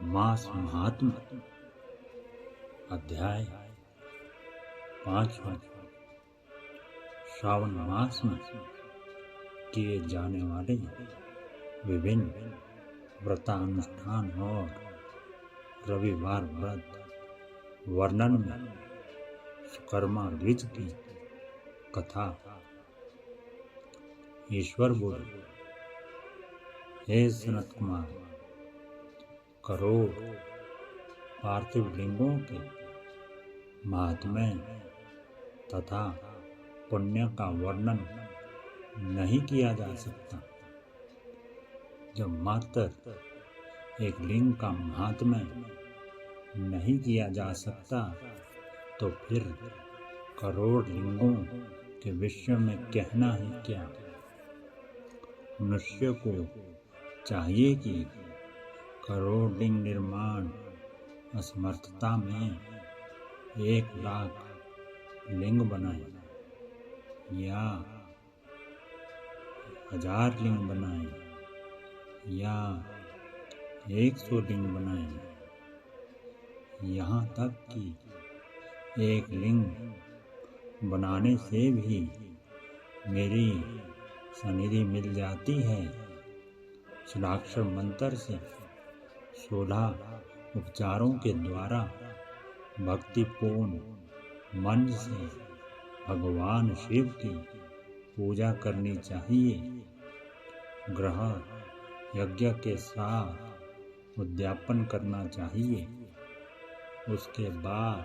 मास महात्म अध्याय 5वां। श्रावण मास में किए जाने वाले विभिन्न व्रतानुष्ठान और रविवार व्रत वर्णन में सुकर्मा द्विज की कथा। ईश्वर बोले, हे सनत कुमार, करोड़ पार्थिव लिंगों के महात्म्य तथा पुण्य का वर्णन नहीं किया जा सकता। जब मात्र एक लिंग का महात्म्य नहीं किया जा सकता तो फिर करोड़ लिंगों के विषय में कहना ही क्या। मनुष्य को चाहिए कि करोड़ लिंग निर्माण असमर्थता में 1,00,000 लिंग बनाए या 1000 लिंग बनाए या 100 लिंग बनाए, यहाँ तक कि एक लिंग बनाने से भी मेरी सनिधि मिल जाती है। षडाक्षर मंत्र से 16 उपचारों के द्वारा भक्तिपूर्ण मन से भगवान शिव की पूजा करनी चाहिए। ग्रह यज्ञ के साथ उद्यापन करना चाहिए। उसके बाद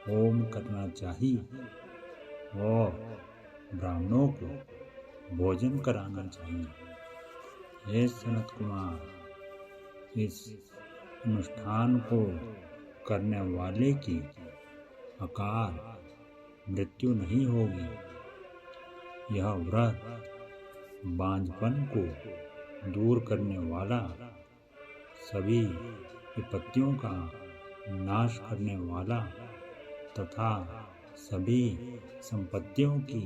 होम करना चाहिए और ब्राह्मणों को भोजन कराना चाहिए। हे सनत कुमार, इस अनुष्ठान को करने वाले की अकाल मृत्यु नहीं होगी। यह व्रत बांझपन को दूर करने वाला, सभी विपत्तियों का नाश करने वाला तथा सभी संपत्तियों की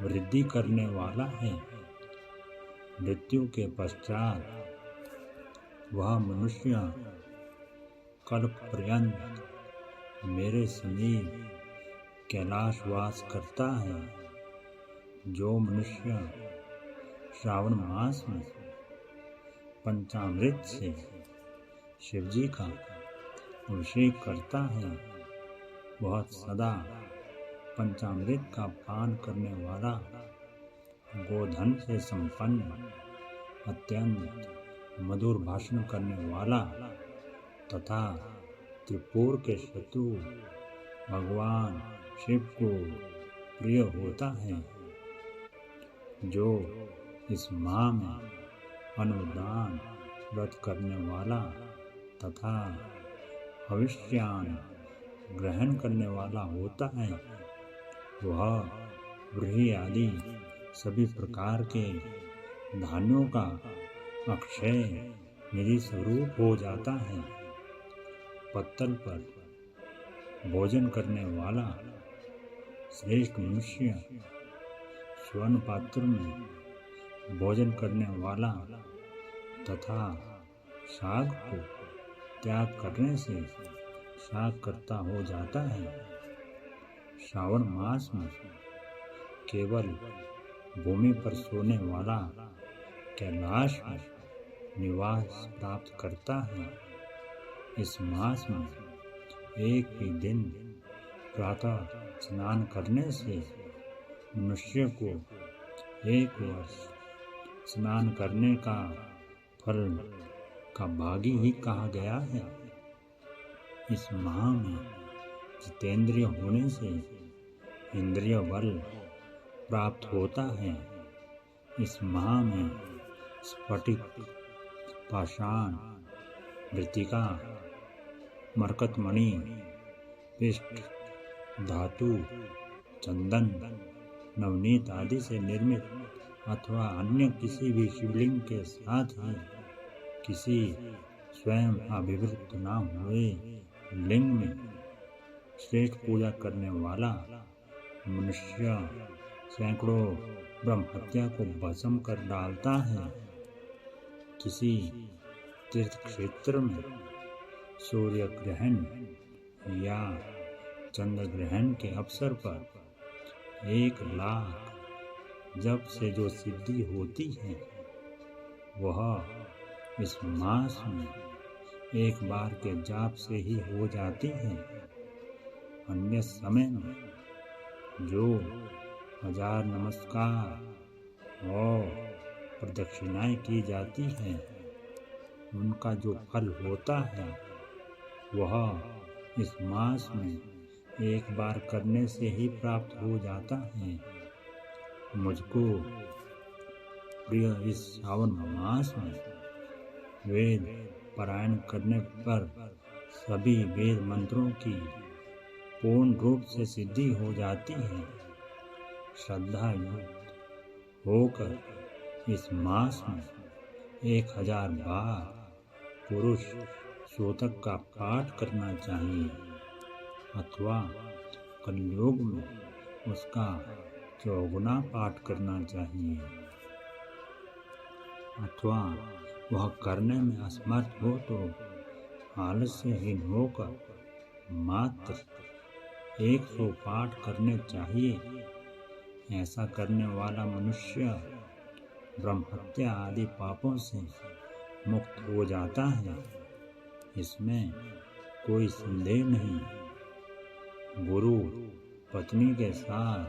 वृद्धि करने वाला है। मृत्यु के पश्चात वह मनुष्य कल्प पर्यंत मेरे समीप कैलाशवास करता है। जो मनुष्य श्रावण मास में पंचामृत से शिवजी का अभिषेक करता है, वह सदा पंचामृत का पान करने वाला, गोधन से संपन्न, अत्यंत मधुर भाषण करने वाला तथा त्रिपुर के शत्रु भगवान शिव को प्रिय होता है। जो इस माह में अनुदान व्रत करने वाला तथा भविष्यान ग्रहण करने वाला होता है, वह व्रीहि आदि सभी प्रकार के धान्यों का अक्षय निधि स्वरूप हो जाता है। पत्तल पर भोजन करने वाला श्रेष्ठ मनुष्य, स्वर्ण पात्र में भोजन करने वाला तथा शाक को त्याग करने से शाक करता हो जाता है। श्रावण मास में केवल भूमि पर सोने वाला कैलाश में निवास प्राप्त करता है। इस मास में एक ही दिन प्रातः स्नान करने से मनुष्य को 1 वर्ष स्नान करने का फल का भागी ही कहा गया है। इस माह में जितेंद्रिय होने से इंद्रिय बल प्राप्त होता है। इस माह में स्फटिक, पाषाण, मृत्तिका, मरकतमणि, पिष्ट, धातु, चंदन, नवनीत आदि से निर्मित अथवा अन्य किसी भी शिवलिंग के साथ ही किसी स्वयं अभिवृत न हुए लिंग में श्रेष्ठ पूजा करने वाला मनुष्य सैकड़ों ब्रह्महत्या को भस्म कर डालता है। किसी तीर्थ क्षेत्र में सूर्य ग्रहण या चंद्र ग्रहण के अवसर पर 1,00,000 जप से जो सिद्धि होती है वह इस मास में एक बार के जाप से ही हो जाती है। अन्य समय में जो 1000 नमस्कार और प्रदक्षिणाएं की जाती हैं उनका जो फल होता है वह इस मास में एक बार करने से ही प्राप्त हो जाता है। मुझको प्रिय इस सावन मास में वेद पारायण करने पर सभी वेद मंत्रों की पूर्ण रूप से सिद्धि हो जाती है। श्रद्धा युक्त होकर इस मास में 1000 बार पुरुष सूतक का पाठ करना चाहिए अथवा कलयुग में उसका 4 पाठ करना चाहिए। अथवा वह करने में असमर्थ हो तो आलस्यहीन होकर मात्र 100 पाठ करने चाहिए। ऐसा करने वाला मनुष्य ब्रह्महत्या आदि पापों से मुक्त हो जाता है, इसमें कोई संदेह नहीं। गुरु पत्नी के साथ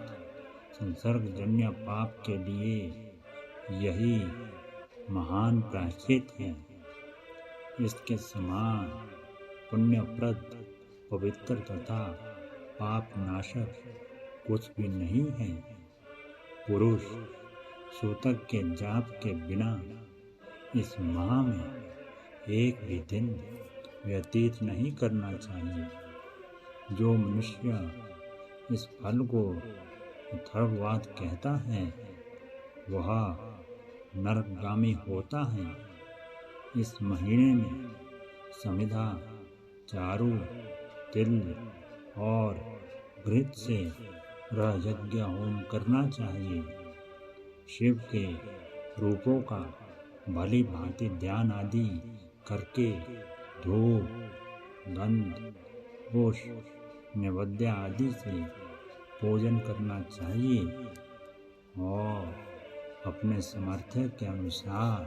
संसर्गजन्य पाप के लिए यही महान प्रायश्चित है। इसके समान पुण्यप्रद, पवित्र तथा पाप नाशक कुछ भी नहीं है। पुरुष सूतक के जाप के बिना इस माह में एक भी दिन व्यतीत नहीं करना चाहिए। जो मनुष्य इस फल को अथर्ववाद कहता है वह नरकगामी होता है। इस महीने में समिधा, चारू, तिल और घृत से यज्ञ होम करना चाहिए। शिव के रूपों का भली भांति ध्यान आदि करके धूप, गंध, पुष्प, नैवेद्य आदि से पूजन करना चाहिए और अपने सामर्थ्य के अनुसार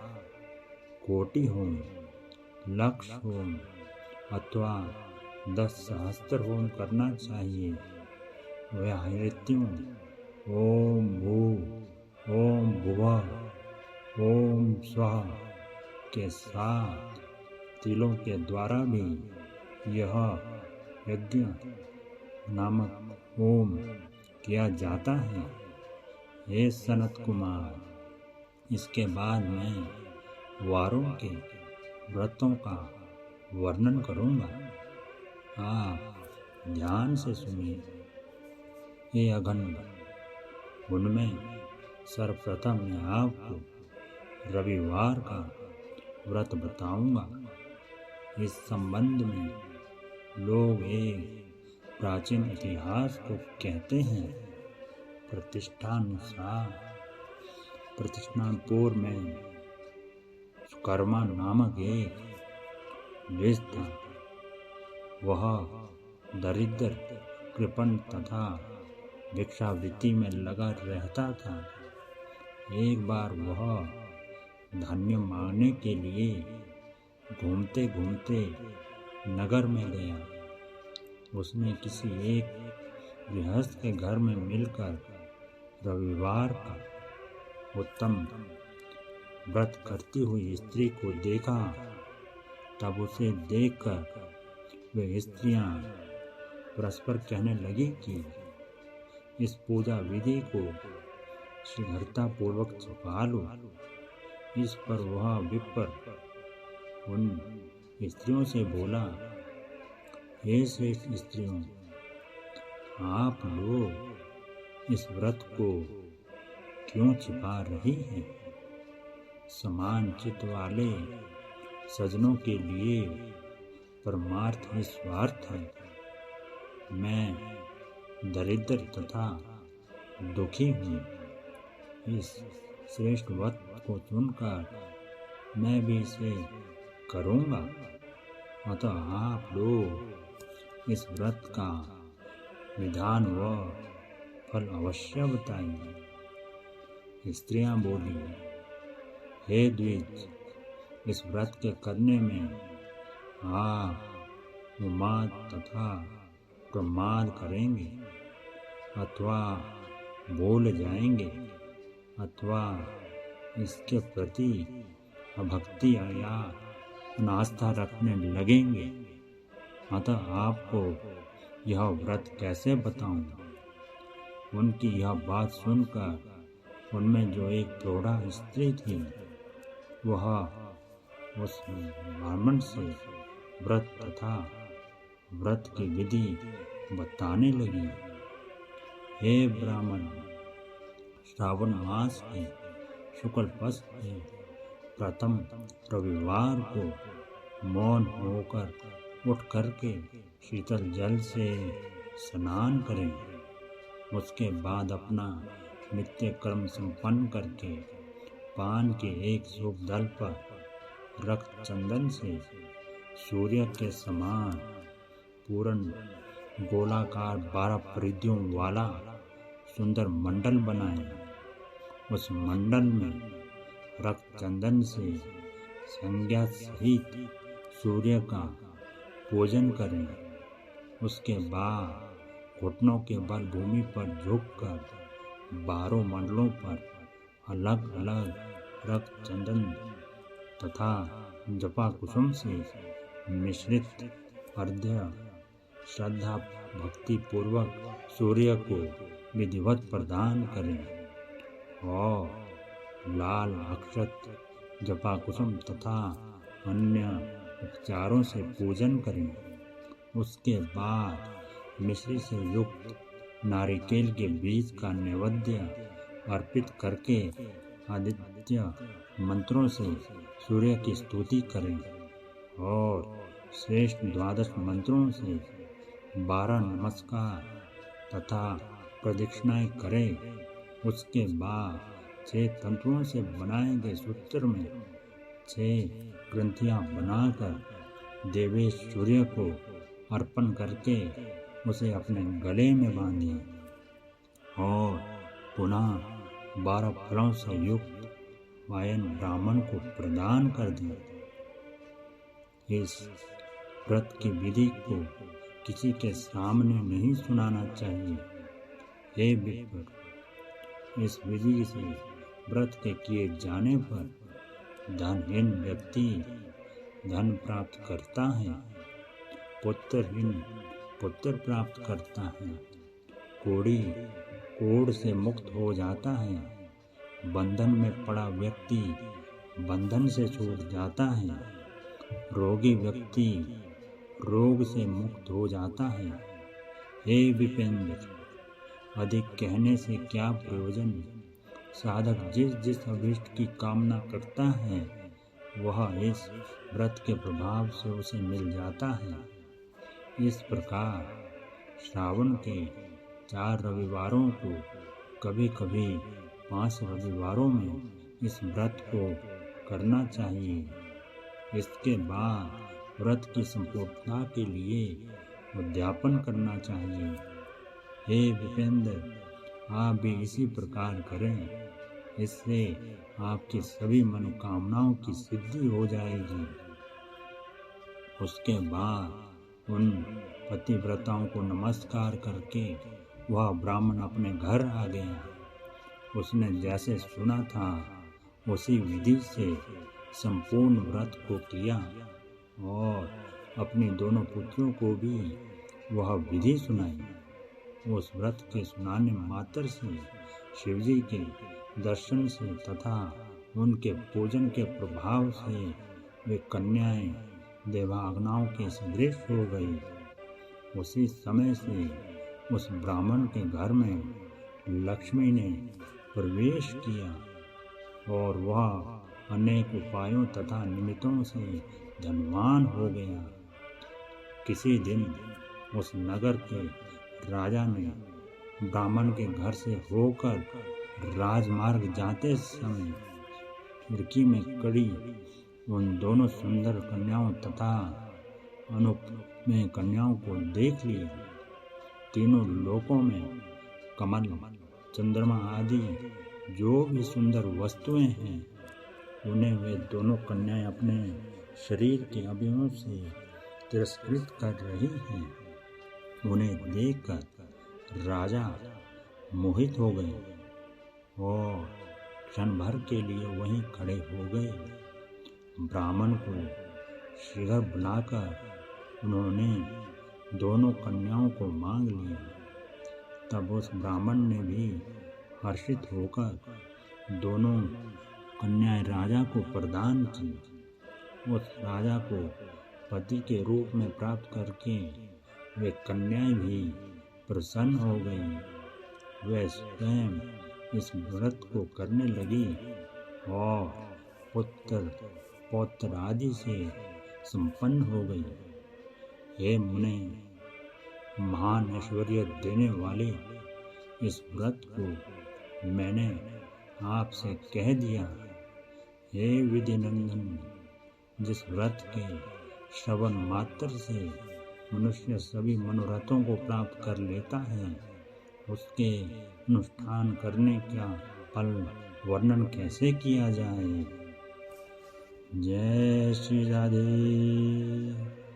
कोटि होम, लक्ष होम अथवा 10 सहस्त्र होम करना चाहिए। वह हृत्यों ओम भू, ओम भुवः, ओम स्वः के साथ तिलों के द्वारा भी यह यज्ञ नामक होम किया जाता है। हे सनत कुमार, इसके बाद मैं वारों के व्रतों का वर्णन करूंगा। आप ध्यान से सुनिए। हे अघन, उनमें सर्वप्रथम मैं आपको रविवार का व्रत बताऊंगा। इस संबंध में लोग एक प्राचीन इतिहास को कहते हैं। प्रतिष्ठानपुर में सुकर्मा नामक एक वेश्य था। वह दरिद्र, कृपण तथा भिक्षावृत्ति में लगा रहता था। एक बार वह धान्य मांगने के लिए घूमते घूमते नगर में गया। उसने किसी एक गृहस्थ के घर में मिलकर रविवार का उत्तम व्रत करती हुई स्त्री को देखा। तब उसे देखकर वे स्त्रियां परस्पर कहने लगी कि इस पूजा विधि को शीघ्रता पूर्वक छिपा लो। इस पर वह विप्र उन स्त्रियों से बोला, हे श्रेष्ठ स्त्रियों, आप लोग इस व्रत को क्यों छिपा रही हैं? समान चित्त वाले सज्जनों के लिए परमार्थ ही स्वार्थ है। मैं दरिद्र तथा दुखी हूँ। इस श्रेष्ठ व्रत को चुनकर मैं भी इसे करूँगा। अतः आप लोग इस व्रत का विधान व फल अवश्य बताइए। स्त्रियां बोली, हे द्विज, इस व्रत के करने में आप उन्माद तथा प्रमाद करेंगे, अथवा भूल जाएंगे, अथवा इसके प्रति अभक्ति या अनास्था रखने लगेंगे। अतः आपको यह व्रत कैसे बताऊं? उनकी यह बात सुनकर उनमें जो एक प्रौढ़ा स्त्री थी, वह उस ब्राह्मण से व्रत तथा व्रत की विधि बताने लगी। हे ब्राह्मण, श्रावण मास के शुक्ल पक्ष के प्रथम रविवार को मौन होकर उठ करके शीतल जल से स्नान करें। उसके बाद अपना नित्य कर्म संपन्न करके पान के एक शुभ दल पर रक्त चंदन से सूर्य के समान पूर्ण गोलाकार 12 परिधियों वाला सुंदर मंडल बनाएं। उस मंडल में रक्त चंदन से संज्ञा सहित सूर्य का पूजन करें। उसके बाद घुटनों के बल भूमि पर झुककर 12 मंडलों पर अलग अलग रक्त चंदन तथा जपा कुसुम से मिश्रित अर्घ्य श्रद्धा भक्ति पूर्वक सूर्य को विधिवत प्रदान करें और लाल अक्षत जपा कुसुम तथा अन्य उपचारों से पूजन करें। उसके बाद मिश्री से युक्त नारिकेल के बीज का नैवेद्य अर्पित करके आदित्य मंत्रों से सूर्य की स्तुति करें और श्रेष्ठ 12 मंत्रों से 12 नमस्कार तथा प्रदक्षिणाएं करें। उसके बाद 6 तंतुओं से बनाए गए सूत्र में 6 ग्रंथियां बनाकर देवेश सूर्य को अर्पण करके उसे अपने गले में बांधिए और पुनः 12 फलों से युक्त वायन ब्राह्मण को प्रदान कर दें। इस व्रत की विधि को किसी के सामने नहीं सुनाना चाहिए। हे विप्र, इस विधि से व्रत के किए जाने पर धनहीन व्यक्ति धन प्राप्त करता है, पुत्रहीन पुत्र प्राप्त करता है, कोढ़ी कोढ़ से मुक्त हो जाता है, बंधन में पड़ा व्यक्ति बंधन से छूट जाता है, रोगी व्यक्ति रोग से मुक्त हो जाता है। हे विपेंद्र, अधिक कहने से क्या प्रयोजन? साधक जिस जिस अभीष्ट की कामना करता है वह इस व्रत के प्रभाव से उसे मिल जाता है। इस प्रकार श्रावण के 4 रविवारों को, कभी कभी 5 रविवारों में इस व्रत को करना चाहिए। इसके बाद व्रत की संपूर्णता के लिए उद्यापन करना चाहिए। हे विपेंद्र, आप भी इसी प्रकार करें, इससे आपकी सभी मनोकामनाओं की सिद्धि हो जाएगी। उसके बाद उन पतिव्रताओं को नमस्कार करके वह ब्राह्मण अपने घर आ गया। उसने जैसे सुना था उसी विधि से संपूर्ण व्रत को किया और अपनी दोनों पुत्रों को भी वह विधि सुनाई। उस व्रत के सुनाने मात्र से शिवजी के दर्शन से तथा उनके पूजन के प्रभाव से वे कन्याएं देवांगनाओं के सदृश हो गई। उसी समय से उस ब्राह्मण के घर में लक्ष्मी ने प्रवेश किया और वह अनेक उपायों तथा निमित्तों से धनवान हो गया। किसी दिन उस नगर के राजा ने ब्राह्मण के घर से होकर राजमार्ग जाते समय खिड़की में कड़ी उन दोनों सुंदर कन्याओं तथा अनुपम कन्याओं को देख लिया। तीनों लोकों में कमल, चंद्रमा आदि जो भी सुंदर वस्तुएं हैं, उन्हें वे दोनों कन्याएं अपने शरीर के अवयवों से तिरस्कृत कर रही हैं। उन्हें देखकर राजा मोहित हो गए और क्षण भर के लिए वहीं खड़े हो गए। ब्राह्मण को शीघ्र बुलाकर उन्होंने दोनों कन्याओं को मांग लिया। तब उस ब्राह्मण ने भी हर्षित होकर दोनों कन्याएं राजा को प्रदान की। उस राजा को पति के रूप में प्राप्त करके वे कन्याएं भी प्रसन्न हो गई। वे स्वयं इस व्रत को करने लगी और पुत्र पौत्र आदि से संपन्न हो गई। हे मुने, महान ऐश्वर्य देने वाले इस व्रत को मैंने आपसे कह दिया। हे विधि नंदन, जिस व्रत के श्रवण मात्र से मनुष्य सभी मनोरथों को प्राप्त कर लेता है, उसके अनुष्ठान करने का फल वर्णन कैसे किया जाए। जय श्री राधे।